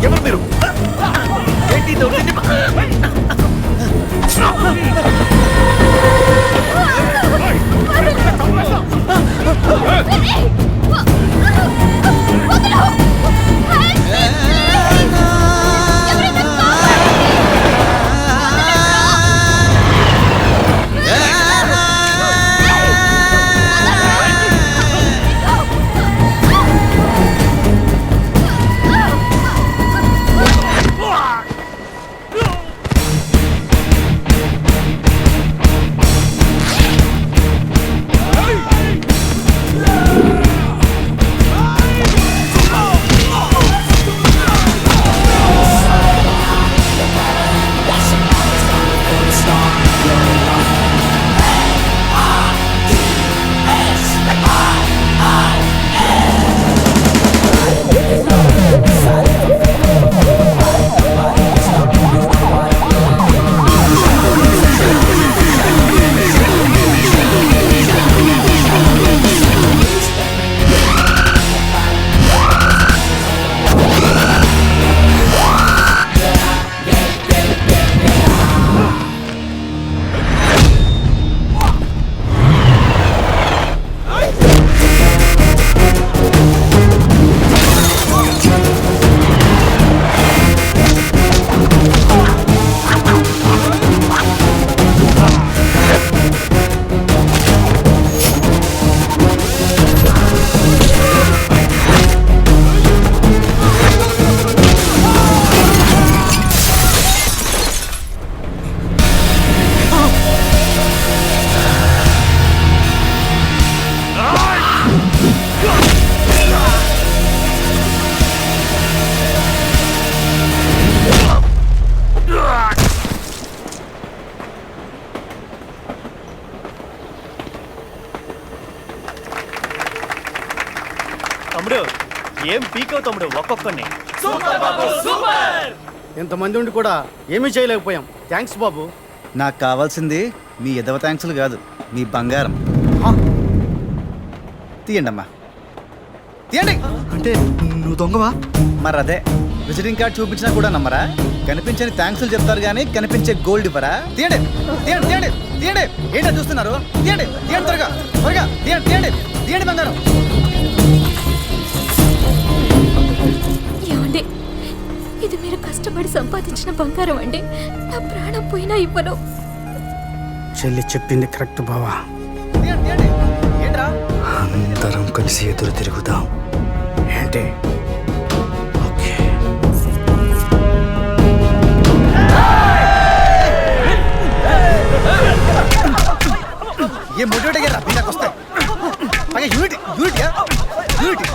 ఎవరు మీరు? ఏంటి దౌర్జన్యం? తమ్ముడు ఏం పీకవు తమ్ముడు, ఒక్కొక్కరిని. ఇంతమంది ఉండి కూడా ఏమీ చేయలేకపోయాం. థ్యాంక్స్ బాబు. నాకు కావాల్సింది మీ ఎదవ థ్యాంక్స్లు కాదు, మీ బంగారం. తీయండి అమ్మా, తీయండి. అంటే నువ్వు దొంగవా? మరి అదే, విజిటింగ్ కార్డ్ చూపించినా కూడా నమ్మరా? కనిపించని థ్యాంక్స్లు చెప్తారు కానీ కనిపించే గోల్డ్ ఇవ్వరా? తీయండి తీయండి తీయండి తీయండి. ఏంటో చూస్తున్నారు? తీయండి తీయండి, త్వరగా త్వరగా తీయండి తీయండి తీయండి బంగారం. ఏమండి, ఇది మీరు కష్టపడి సంపాదించిన బంగారం అండి. నా ప్రాణం పోయినా ఇవ్వను. చెల్లి చెప్పింది కరెక్ట్ బావా. తీయండి తీయండి. ఏంట్రా? అందరం కలిసి ఎదురు తిరుగుదాం. ఏంటి? ఓకే. ఏ మోటివేట్ అయ్యారా నాకు వస్తాయి. Unity unity unity.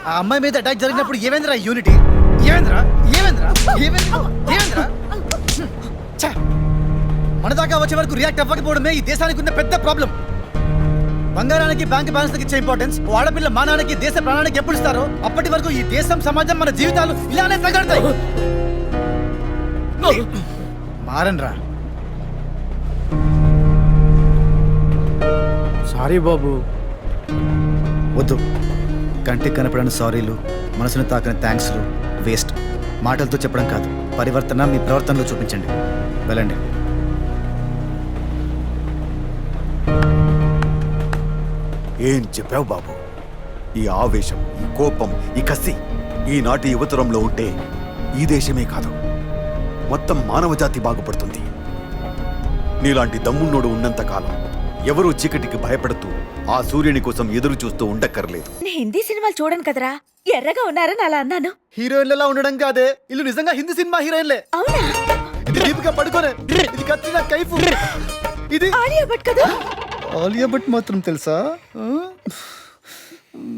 ఆ అమ్మాయి మీద అటాక్ జరిగినప్పుడు ఏమైందిరా యూనిటీ? ఏమైందిరా ఏమైందిరా ఏమైందిరా ఏమైందిరా? మన దాకా వచ్చే వరకు రియాక్ట్ అవ్వకపోవడమే ఈ దేశానికి ఉన్న పెద్ద ప్రాబ్లం. బంగారానికి బ్యాంక్ బ్యాలెన్స్ ఇచ్చే ఇంపార్టెన్స్ ఆడపిల్ల మానానికి దేశ ప్రాణానికి ఎప్పుడు ఇస్తారో అప్పటి వరకు ఈ దేశం సమాజం మన జీవితాలు ఇలానే తగడతాయి. మారన్రా. సారీ బాబు. వద్దు. కంటికి కనపడని సారీలు, మనసును తాకని థ్యాంక్స్లు వేస్ట్. మాటలతో చెప్పడం కాదు, పరివర్తన మీ ప్రవర్తనలో చూపించండి. వెళ్ళండి. ఏం చెప్పావు బాబు? ఈ ఆవేశం, ఈ కోపం, ఈ కసి ఈనాటి యువతరంలో ఉంటే ఈ దేశమే కాదు, మొత్తం మానవజాతి బాగుపడుతుంది. నీలాంటి దమ్మున్నోడు ఉన్నంత కాలం ఎవరూ చీకటికి భయపడుతూ ఆ సూర్యుని కోసం ఎదురు చూస్తూ ఉండక్కర్లేదు. హిందీ సినిమాలు చూడను కదరా, ఎర్రగా ఉన్నారని అలా అన్నాను. హీరోయిన్లలా ఉండడం కాదే, ఇల్లు నిజంగా హిందీ సినిమా హీరోయిన్లే. అవునా? ఇది దీపిక పడుకోనే, ఇది కత్రినా కైఫ్, ఇది ఆలియా భట్ కదా. ఆలియా భట్ మాత్రం తెలుసా?